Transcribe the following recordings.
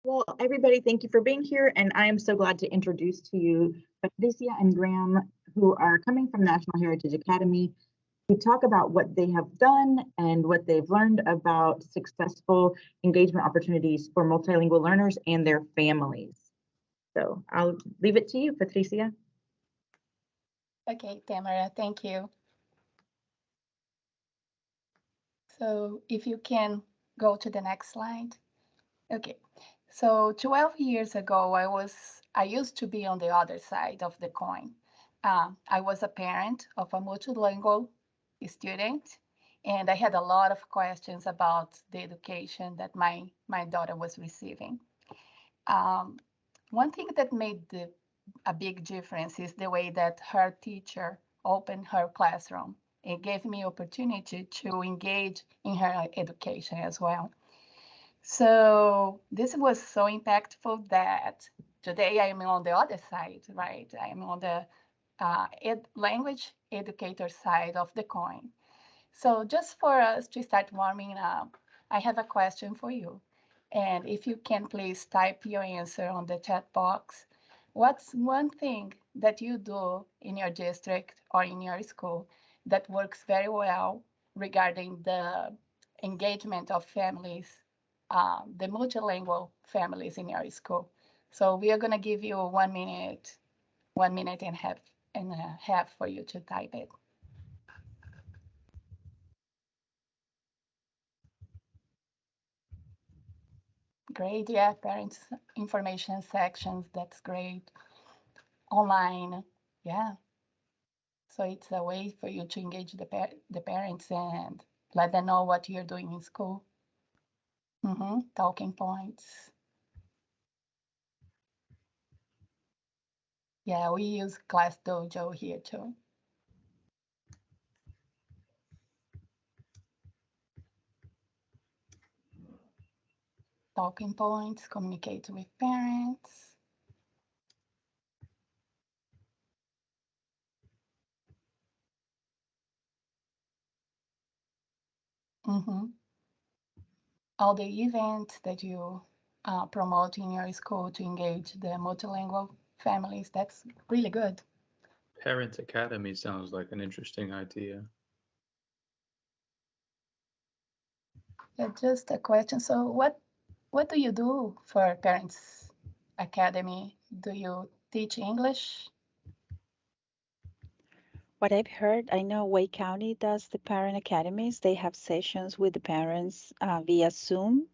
Well, everybody, thank you for being here, and I am so glad to introduce to you Patricia and Graham, who are coming from National Heritage Academy to talk about what they have done and what they've learned about successful engagement opportunities for multilingual learners and their families. So I'll leave it to you, Patricia. Okay, Tamara, thank you. So if you can go to the next slide. Okay, so 12 years ago, I used to be on the other side of the coin. I was a parent of a multilingual student, and I had a lot of questions about the education that my daughter was receiving. Um, One thing that made a big difference is the way that her teacher opened her classroom. It gave me opportunity to engage in her education as well. So this was so impactful that today I am on the other side, right? I am on the language educator side of the coin. So just for us to start warming up, I have a question for you. And if you can please type your answer on the chat box. What's one thing that you do in your district or in your school that works very well regarding the engagement of families, the multilingual families in your school? So we are going to give you 1 minute, 1 minute and a half for you to type it. Great, yeah, parents information sections, that's great. Online, yeah. So it's a way for you to engage the parents and let them know what you're doing in school. Talking points. Yeah, we use Class Dojo here too. Talking points, communicate with parents. Mm-hmm. All the events that you promote in your school to engage the multilingual families, that's really good. Parent Academy sounds like an interesting idea. Yeah, just a question. So what do you do for Parents Academy? Do you teach English? What I've heard, I know Wake County does the parent academies. They have sessions with the parents via Zoom. Mhm.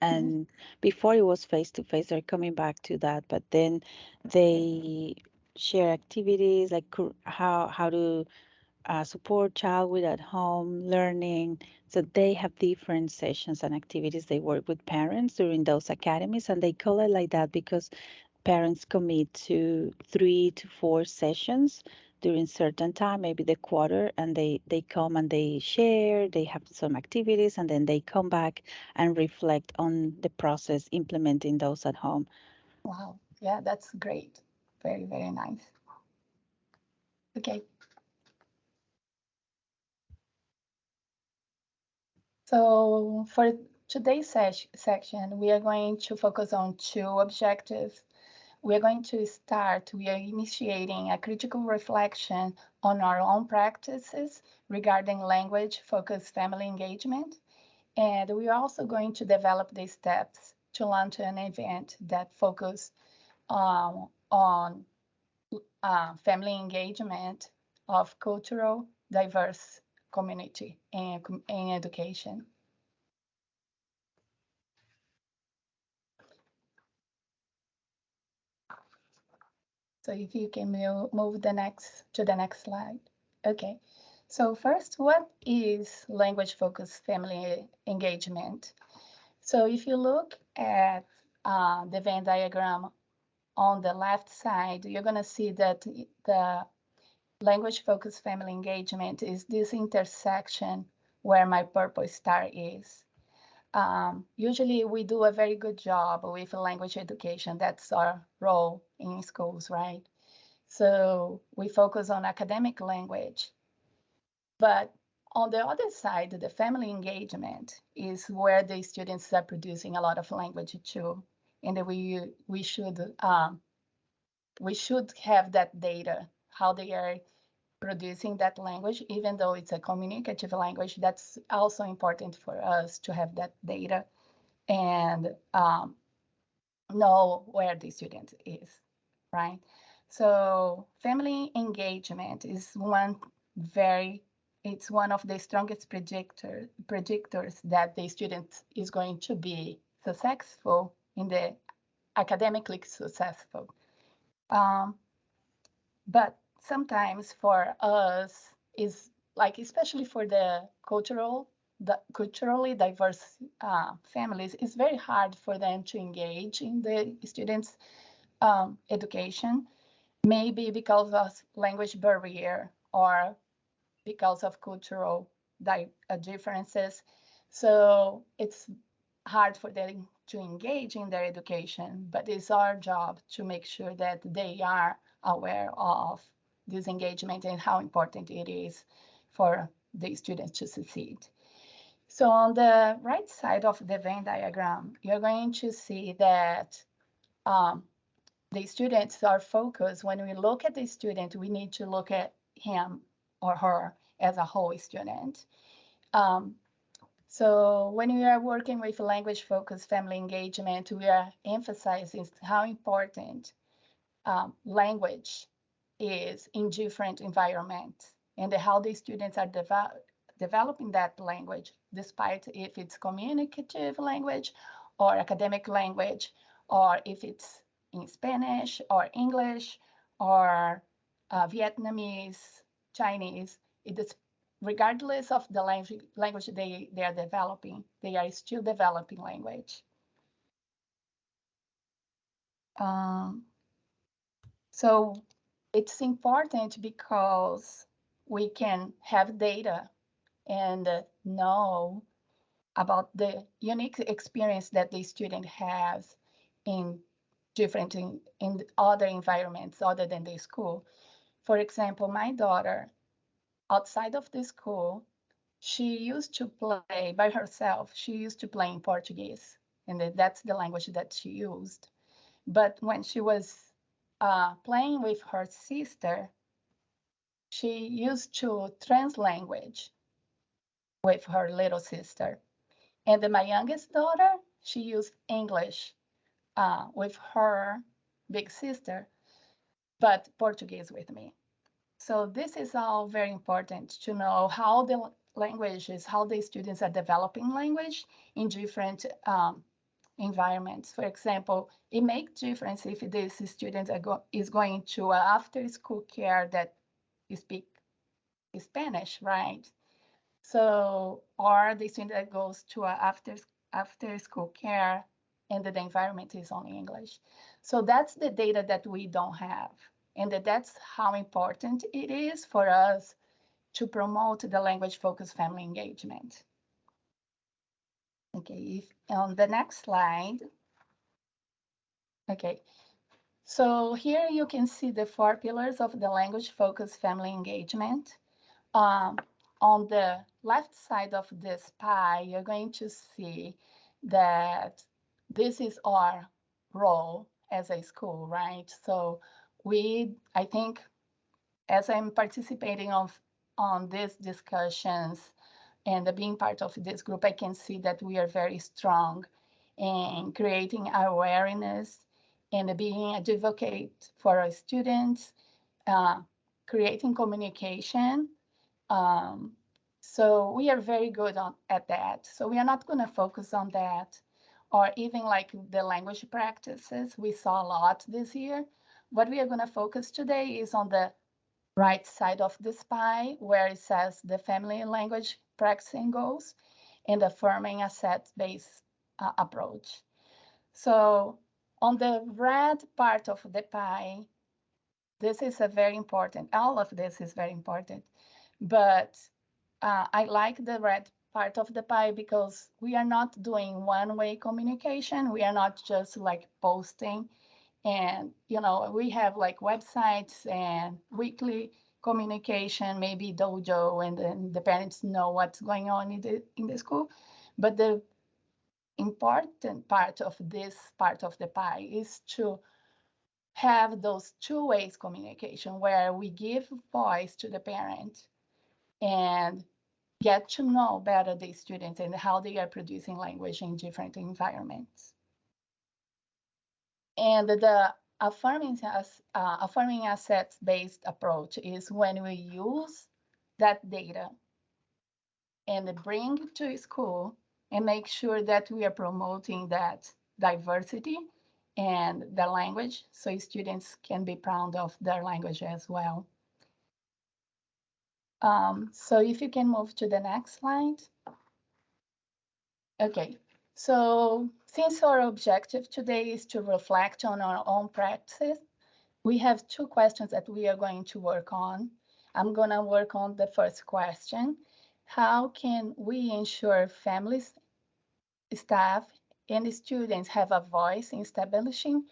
And before it was face to face, they're coming back to that. But then they share activities like how to support child with at home learning. So they have different sessions and activities. They work with parents during those academies, and they call it like that because parents commit to 3 to 4 sessions during certain time, maybe the quarter, and they come and they share, they have some activities, and then they come back and reflect on the process implementing those at home. Wow. Yeah, that's great. Very, very nice. Okay. So for today's section, we are going to focus on two objectives. We are going to start, we are initiating a critical reflection on our own practices regarding language-focused family engagement. And we are also going to develop the steps to launch an event that focus on family engagement of cultural diverse community and education. So if you can move to the next slide. Okay. So first, what is language-focused family engagement? So if you look at the Venn diagram on the left side, you're going to see that the language-focused family engagement is this intersection where my purple star is. Usually we do a very good job with language education. That's our role in schools, right? So we focus on academic language. But on the other side, the family engagement is where the students are producing a lot of language too. and we should have that data, how they are producing that language, even though it's a communicative language. That's also important for us to have that data and know where the student is, right? So family engagement is it's one of the strongest predictors that the student is going to be successful in the academically successful. But sometimes for us is like, especially for the culturally diverse families, it's very hard for them to engage in the students' education, maybe because of language barrier or because of cultural differences. So it's hard for them to engage in their education, but it's our job to make sure that they are aware of this engagement and how important it is for the students to succeed. So on the right side of the Venn diagram, you're going to see that the students are focused. When we look at the student, we need to look at him or her as a whole student. So when we are working with language-focused family engagement, we are emphasizing how important language is in different environments and how the students are developing that language, despite if it's communicative language or academic language, or if it's in Spanish or English or Vietnamese, Chinese. It is regardless of the language they are developing, they are still developing language. So it's important because we can have data and know about the unique experience that the student has in in other environments other than the school. For example, my daughter, outside of the school, she used to play by herself. She used to play in Portuguese, and that's the language that she used. But when she was playing with her sister, she used to translanguage with her little sister. And my youngest daughter, she used English with her big sister, but Portuguese with me. So this is all very important to know how the languages, how the students are developing language in different environments. For example, it makes difference if this student is going to after school care that speak Spanish, right? So, or the student that goes to after school care and the environment is only English. So that's the data that we don't have. And that's how important it is for us to promote the language-focused family engagement. Okay, on the next slide. Okay, so here you can see the 4 pillars of the language-focused family engagement. On the left side of this pie, you're going to see that this is our role as a school, right? So I think as I'm participating on these discussions and being part of this group, I can see that we are very strong in creating awareness and being an advocate for our students, creating communication. So we are very good at that. So we are not going to focus on that, or even like the language practices. We saw a lot this year. What we are going to focus today is on the right side of this pie, where it says the family language practicing goals and affirming a set-based approach. So on the red part of the pie, this is a very important, all of this is very important, but I like the red part of the pie because we are not doing one-way communication. We are not just like posting and, we have like websites and weekly communication, maybe dojo, and then the parents know what's going on in the school. But the important part of this part of the pie is to have those two ways communication where we give voice to the parent and get to know better the students and how they are producing language in different environments. And the affirming assets-based approach is when we use that data and bring it to school and make sure that we are promoting that diversity and the language so students can be proud of their language as well. So if you can move to the next slide. Okay, so since our objective today is to reflect on our own practices, we have two questions that we are going to work on. I'm going to work on the first question. How can we ensure families, staff, and students have a voice in establishing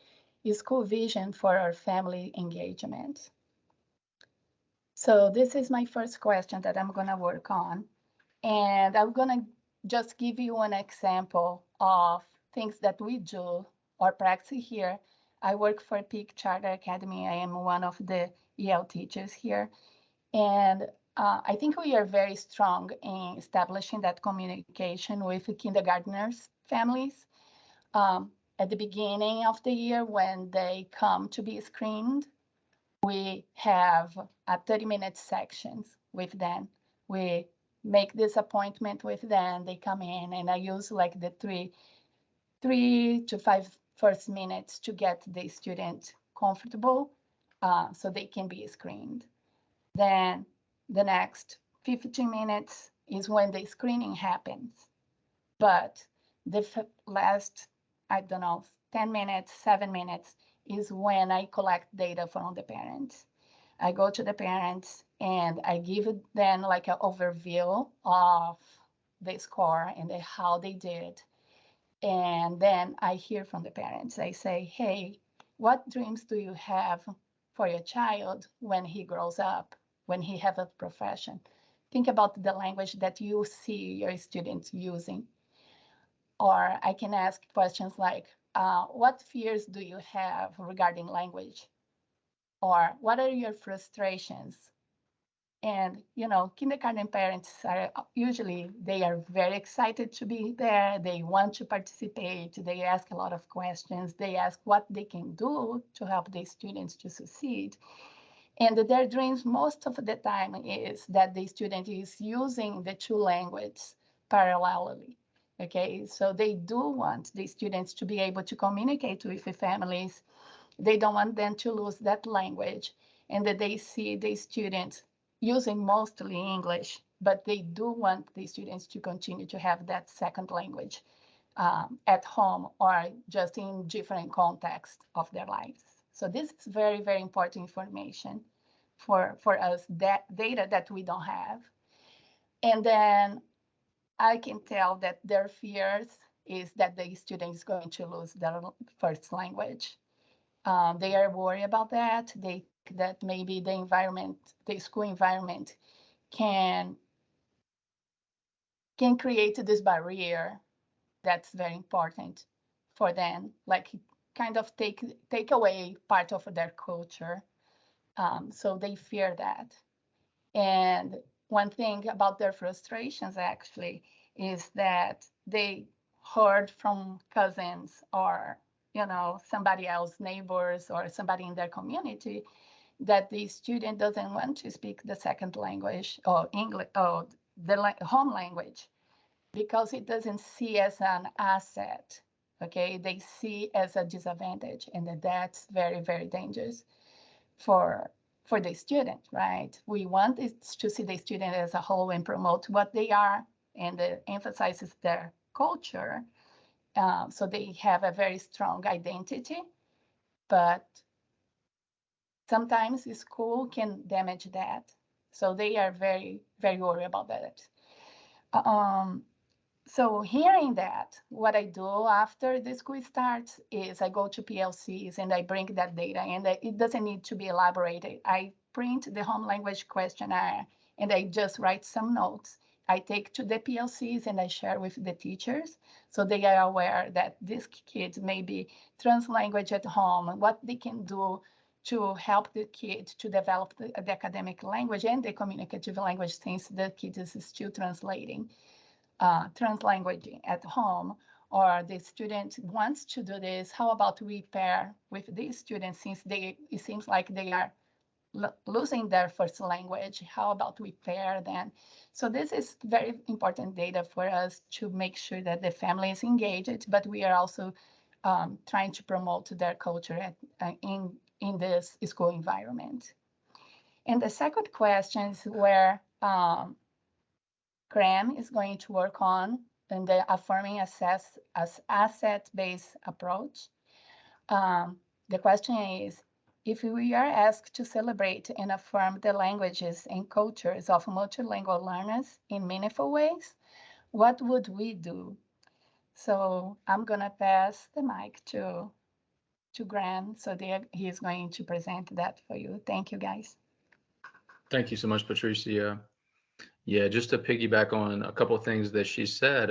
school vision for our family engagement? So this is my first question that I'm going to work on. And I'm going to just give you an example of things that we do or practice here. I work for Peak Charter Academy. I am one of the EL teachers here. And I think we are very strong in establishing that communication with kindergartners' families. At the beginning of the year, when they come to be screened, we have a 30-minute sections with them. We make this appointment with them, they come in, and I use like the three to five first minutes to get the student comfortable so they can be screened. Then the next 15 minutes is when the screening happens. But the last, I don't know, 10 minutes, 7 minutes is when I collect data from the parents. I go to the parents and I give them like an overview of the score and how they did. And then I hear from the parents. I say, hey, what dreams do you have for your child when he grows up, when he have a profession? Think about the language that you see your students using. Or I can ask questions like, what fears do you have regarding language? Or what are your frustrations? And, kindergarten parents are usually, they are very excited to be there. They want to participate. They ask a lot of questions. They ask what they can do to help the students to succeed. And their dreams most of the time is that the student is using the two languages parallelly. Okay, so they do want the students to be able to communicate with the families. They don't want them to lose that language, and that they see the students using mostly English, but they do want the students to continue to have that second language at home or just in different contexts of their lives. So this is very, very important information for us, that data that we don't have. And then I can tell that their fears is that the student is going to lose their first language. They are worried about that. They think that maybe the environment, the school environment can create this barrier that's very important for them, like kind of take away part of their culture. So they fear that. And one thing about their frustrations actually is that they heard from cousins or somebody else, neighbors or somebody in their community, that the student doesn't want to speak the second language or English or the home language because it doesn't see as an asset. Okay, they see as a disadvantage, and that's very, very dangerous for the student, right? We want to see the student as a whole and promote what they are, and emphasizes their culture. So they have a very strong identity, but sometimes the school can damage that. So they are very, very worried about that. So hearing that, what I do after the school starts is I go to PLCs and I bring that data, and it doesn't need to be elaborated. I print the home language questionnaire and I just write some notes. I take to the PLCs and I share with the teachers, so they are aware that these kids may be translanguage at home, what they can do to help the kid to develop the academic language and the communicative language, since the kid is still translating, translanguaging at home, or the student wants to do this. How about we pair with these students, since it seems like they are losing their first language? How about we pair them? So this is very important data for us to make sure that the family is engaged, but we are also trying to promote their culture in this school environment. And the second question is where Graham is going to work on in the affirming asset-based approach. The question is, if we are asked to celebrate and affirm the languages and cultures of multilingual learners in meaningful ways, what would we do? So I'm gonna pass the mic to Graham, so he is going to present that for you. Thank you, guys. Thank you so much, Patricia. Yeah, just to piggyback on a couple of things that she said,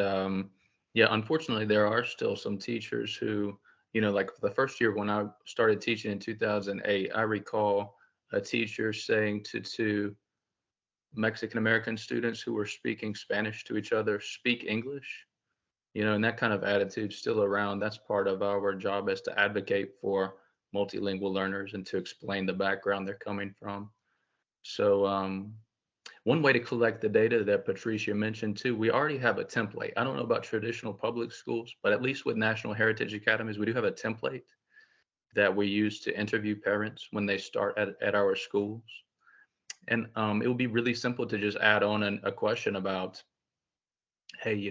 yeah, unfortunately, there are still some teachers who, like the first year when I started teaching in 2008, I recall a teacher saying to two Mexican American students who were speaking Spanish to each other, speak English, and that kind of attitude still around. That's part of our job, is to advocate for multilingual learners and to explain the background they're coming from. So, one way to collect the data that Patricia mentioned too, we already have a template. I don't know about traditional public schools, but at least with National Heritage Academies, we do have a template that we use to interview parents when they start at our schools. And it would be really simple to just add on a question about, hey,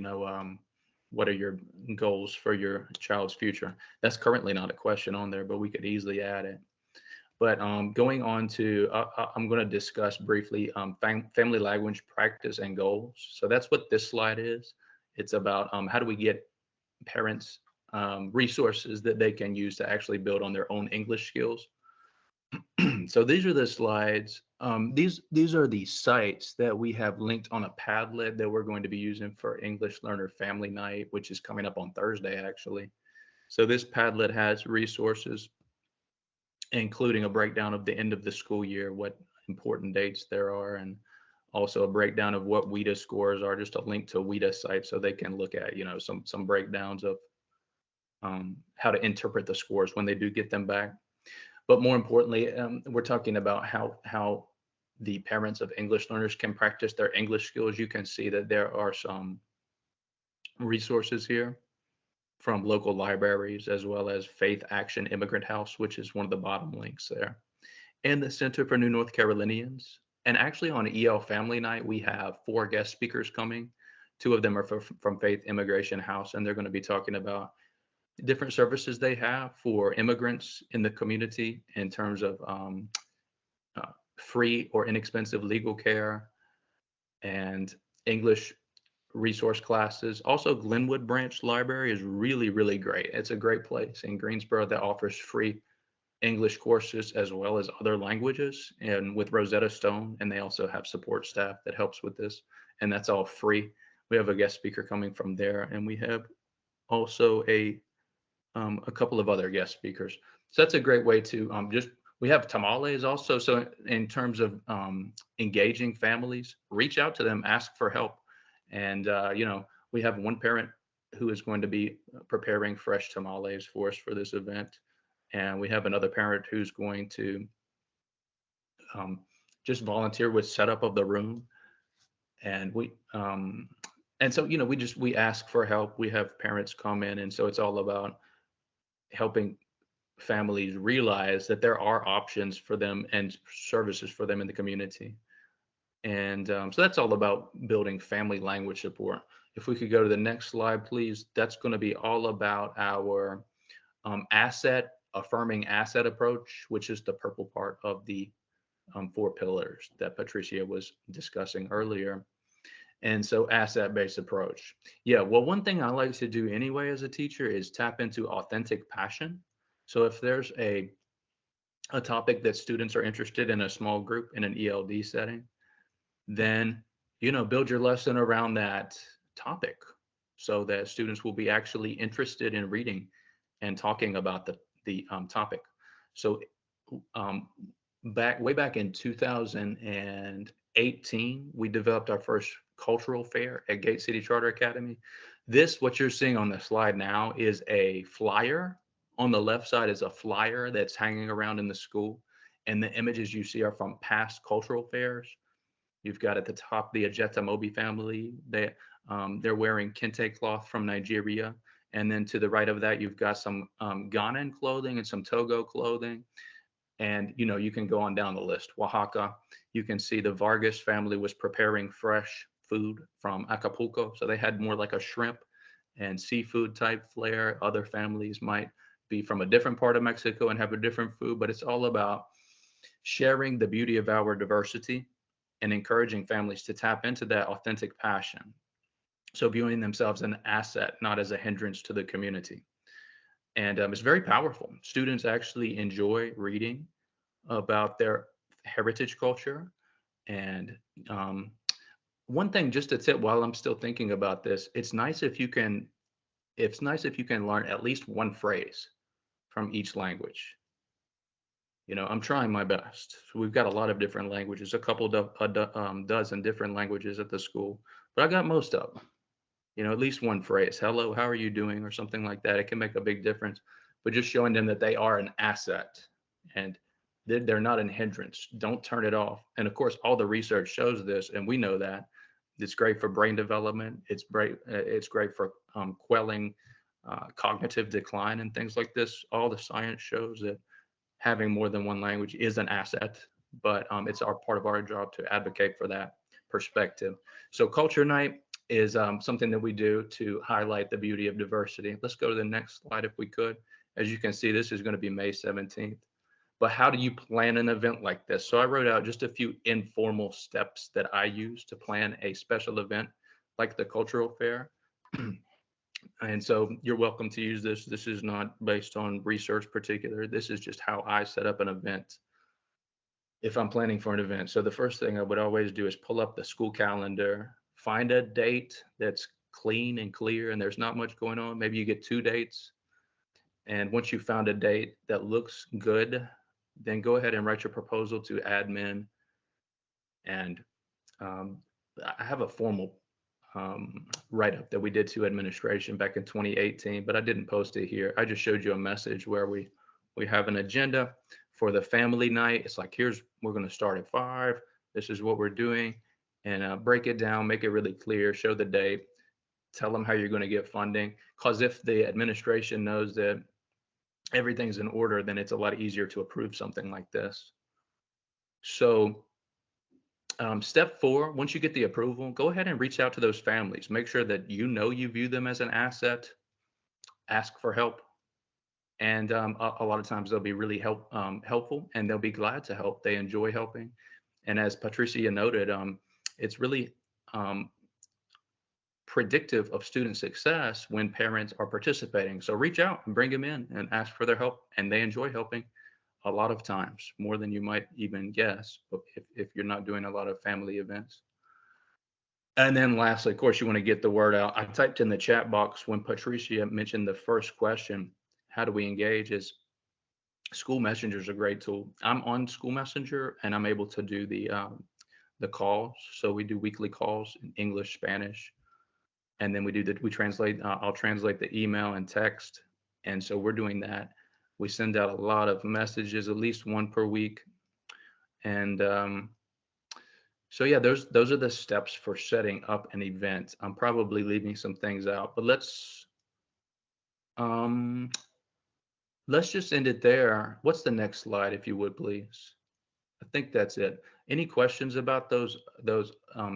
what are your goals for your child's future? That's currently not a question on there, but we could easily add it. But going on to, I'm going to discuss briefly family language practice and goals. So that's what this slide is. It's about how do we get parents resources that they can use to actually build on their own English skills. So these are the slides. These are the sites that we have linked on a Padlet that we're going to be using for English Learner Family Night, which is coming up on Thursday, actually. So this Padlet has resources, including a breakdown of the end of the school year, what important dates there are, and also a breakdown of what WIDA scores are, just a link to WIDA site so they can look at, some breakdowns of how to interpret the scores when they do get them back. But more importantly, we're talking about how the parents of English learners can practice their English skills. You can see that there are some resources here from local libraries, as well as Faith Action Immigrant House, which is one of the bottom links there, and the Center for New North Carolinians. And actually on EL Family Night, we have 4 guest speakers coming. 2 of them are from Faith Immigration House, and they're going to be talking about different services they have for immigrants in the community in terms of free or inexpensive legal care and English resource classes. Also, Glenwood Branch Library is really, really great. It's a great place in Greensboro that offers free English courses as well as other languages, and with Rosetta Stone, and they also have support staff that helps with this, and that's all free. We have a guest speaker coming from there, and we have also a couple of other guest speakers. So that's a great way to we have tamales also. So in terms of engaging families, reach out to them, ask for help. And, we have one parent who is going to be preparing fresh tamales for us for this event. And we have another parent who's going to just volunteer with setup of the room. And so, we ask for help. We have parents come in. And so it's all about helping families realize that there are options for them and services for them in the community. And so that's all about building family language support. If we could go to the next slide, please. That's going to be all about our affirming asset approach, which is the purple part of the 4 pillars that Patricia was discussing earlier. And so asset-based approach. Yeah, well, one thing I like to do anyway as a teacher is tap into authentic passion. So if there's a topic that students are interested in, a small group in an ELD setting, then build your lesson around that topic so that students will be actually interested in reading and talking about the topic. So um, way back in 2018, we developed our first cultural fair at Gate City Charter Academy. What you're seeing on the slide now is a flyer. On the left side is a flyer that's hanging around in the school. And the images you see are from past cultural fairs. You've got at the top the Ajeta Mobi family. They're wearing kente cloth from Nigeria. And then to the right of that, you've got some Ghanaian clothing and some Togo clothing. And you can go on down the list. Oaxaca, you can see the Vargas family was preparing fresh food from Acapulco. So they had more like a shrimp and seafood type flair. Other families might be from a different part of Mexico and have a different food, but it's all about sharing the beauty of our diversity and encouraging families to tap into that authentic passion. So viewing themselves as an asset, not as a hindrance to the community. And it's very powerful. Students actually enjoy reading about their heritage culture. And one thing, just a tip while I'm still thinking about this, it's nice if you can learn at least one phrase from each language. I'm trying my best. So we've got a lot of different languages, a couple dozen different languages at the school, but I got most of them. At least one phrase, hello, how are you doing, or something like that. It can make a big difference. But just showing them that they are an asset and they're not a hindrance. Don't turn it off. And of course, all the research shows this, and we know that it's great for brain development. It's great for quelling cognitive decline and things like this. All the science shows that having more than one language is an asset, but it's part of our job to advocate for that perspective. So Culture Night is something that we do to highlight the beauty of diversity. Let's go to the next slide if we could. As you can see, this is going to be May 17th. But how do you plan an event like this? So I wrote out just a few informal steps that I use to plan a special event like the cultural fair. And so you're welcome to use this. This is not based on research particular. This is just how I set up an event if I'm planning for an event. So the first thing I would always do is pull up the school calendar, find a date that's clean and clear and there's not much going on. Maybe you get 2 dates. And once you found a date that looks good, then go ahead and write your proposal to admin. And I have a formal write-up that we did to administration back in 2018, but I didn't post it here. I just showed you a message where we have an agenda for the family night. It's like, we're going to start at 5. This is what we're doing, and break it down, make it really clear, show the date, tell them how you're going to get funding. Because if the administration knows that everything's in order, then it's a lot easier to approve something like this. So step 4, once you get the approval, go ahead and reach out to those families. Make sure that you view them as an asset. Ask for help. And a lot of times they'll be really helpful, and they'll be glad to help. They enjoy helping. And as Patricia noted, it's really predictive of student success when parents are participating. So reach out and bring them in and ask for their help. And they enjoy helping a lot of times, more than you might even guess, but if you're not doing a lot of family events. And then lastly, of course, you want to get the word out. I typed in the chat box when Patricia mentioned the first question, how do we engage, is School Messenger is a great tool. I'm on School Messenger and I'm able to do the calls. So we do weekly calls in English, Spanish, and then we translate, I'll translate the email and text. And so we're doing that. We send out a lot of messages, at least one per week. And so yeah, those are the steps for setting up an event. I'm probably leaving some things out, but let's just end it there. What's the next slide, if you would, please? I think that's it. Any questions about those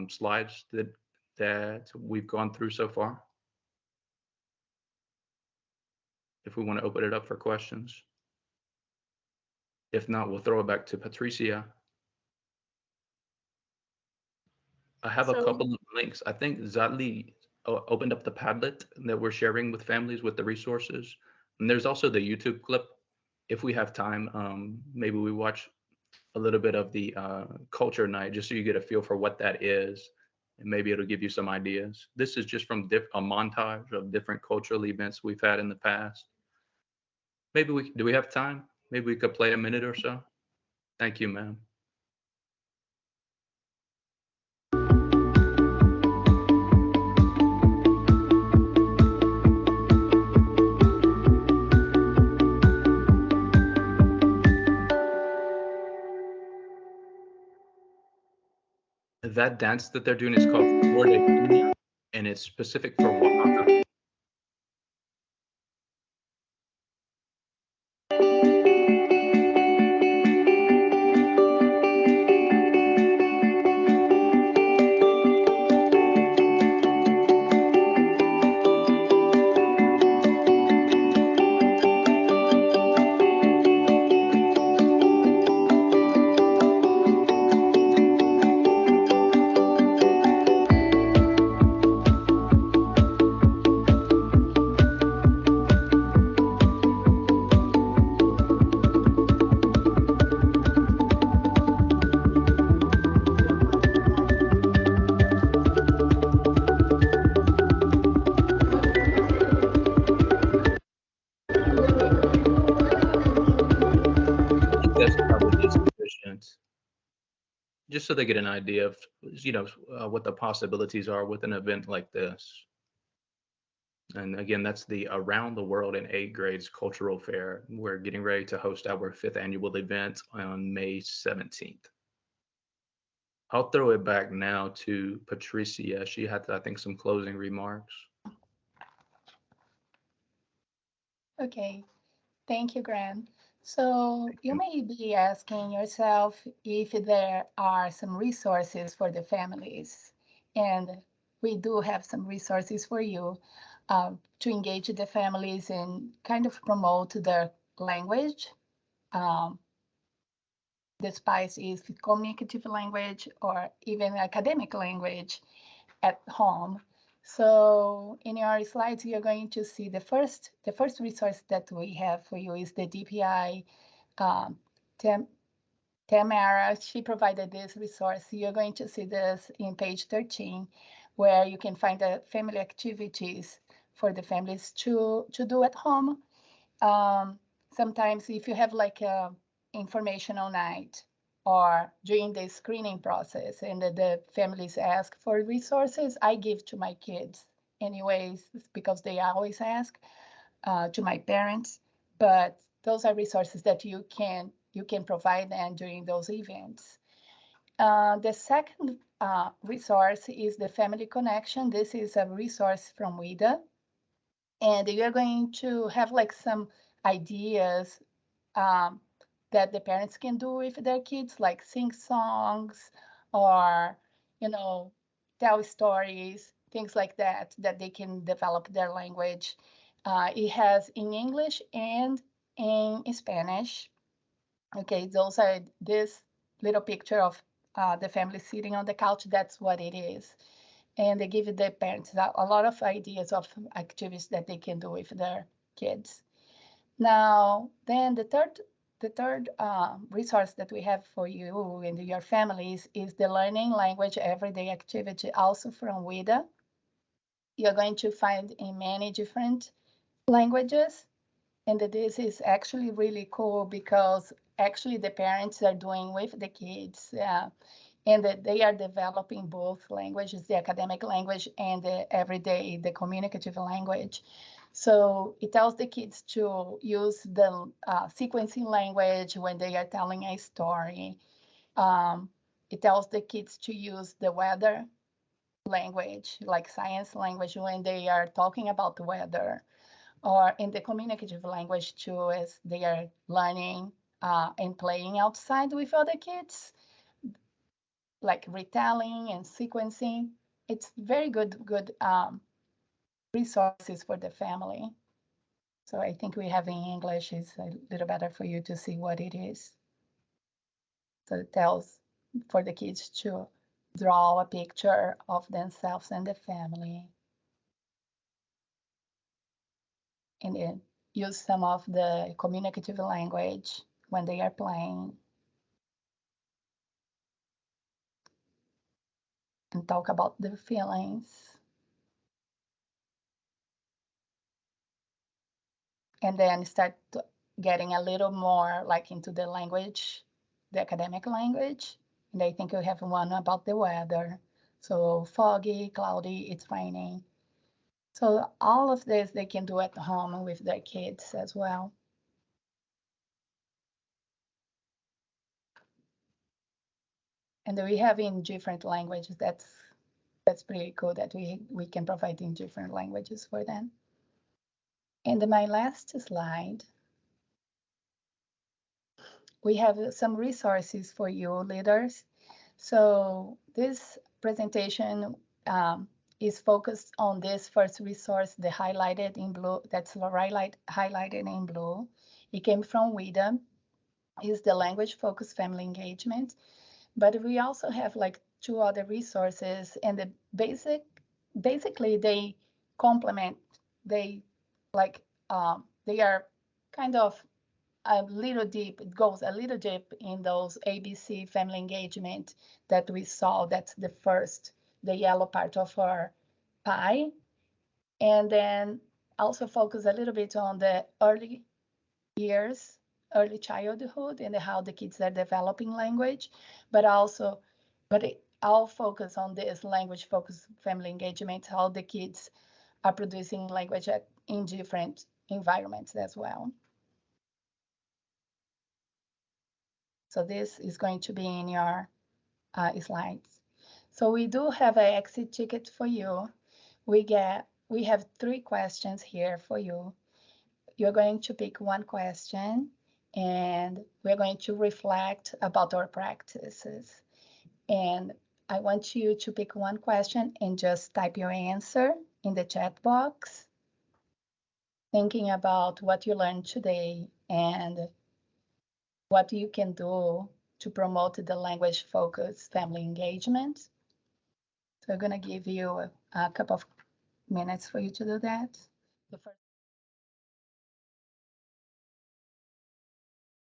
slides that we've gone through so far? If we want to open it up for questions. If not, we'll throw it back to Patricia. I have a couple of links. I think Zadli opened up the Padlet that we're sharing with families with the resources. And there's also the YouTube clip. If we have time, maybe we watch a little bit of the culture night just so you get a feel for what that is and maybe it'll give you some ideas. This is just from a montage of different cultural events we've had in the past. Maybe do we have time? Maybe we could play a minute or so. Thank you, ma'am. That dance that they're doing is called Flor de Piña, and it's specific for Oaxaca. That's probably sufficient, just so they get an idea of, what the possibilities are with an event like this. And again, that's the Around the World in 8th Grades Cultural Fair. We're getting ready to host our 5th annual event on May 17th. I'll throw it back now to Patricia. She had, I think, some closing remarks. Okay, thank you, Graham. So you may be asking yourself if there are some resources for the families, and we do have some resources for you to engage the families and kind of promote their language. Um, the spice is communicative language or even academic language at home. So in your slides, you're going to see the first resource that we have for you is the DPI. Um, Tamara, she provided this resource. You're going to see this in page 13, where you can find the family activities for the families to do at home. Sometimes if you have like a informational night or during the screening process and the families ask for resources, I give to my kids anyways, because they always ask to my parents. But those are resources that you can provide them during those events. The second resource is the Family Connection. This is a resource from WIDA, and you're going to have like some ideas um, that the parents can do with their kids, like sing songs or, tell stories, things like that, that they can develop their language. It has in English and in Spanish. Okay, those are this little picture of the family sitting on the couch. That's what it is. And they give the parents a lot of ideas of activities that they can do with their kids. Now, then the third resource that we have for you and your families is the Learning Language Everyday Activity, also from WIDA. You're going to find in many different languages. And this is actually really cool because actually the parents are doing with the kids and that they are developing both languages, the academic language and the communicative language. So it tells the kids to use the sequencing language when they are telling a story. It tells the kids to use the weather language, like science language, when they are talking about the weather, or in the communicative language too, as they are learning and playing outside with other kids, like retelling and sequencing. It's very good resources for the family. So I think we have in English is a little better for you to see what it is. So it tells for the kids to draw a picture of themselves and the family. And then use some of the communicative language when they are playing. and talk about the feelings. And then start getting a little more like into the language, the academic language. And I think we have one about the weather. So foggy, cloudy, it's raining. So all of this they can do at home with their kids as well. And we have in different languages. That's pretty cool that we can provide in different languages for them. And my last slide, we have some resources for you leaders. So this presentation is focused on this first resource, the highlighted in blue, that's highlighted in blue. It came from WIDA, is the language focused family engagement. But we also have like 2 other resources, and the basically they complement, they like they are kind of a little deep, it goes a little deep in those ABC family engagement that we saw. That's the first, the yellow part of our pie. And then also focus a little bit on the early years, early childhood, and how the kids are developing language, but I'll focus on this language focused family engagement, how the kids are producing language in different environments as well. So this is going to be in your slides. So we do have an exit ticket for you. We have 3 questions here for you. You're going to pick one question, and we're going to reflect about our practices. And I want you to pick one question and just type your answer in the chat box, thinking about what you learned today and what you can do to promote the language-focused family engagement. So I'm going to give you a couple of minutes for you to do that. The first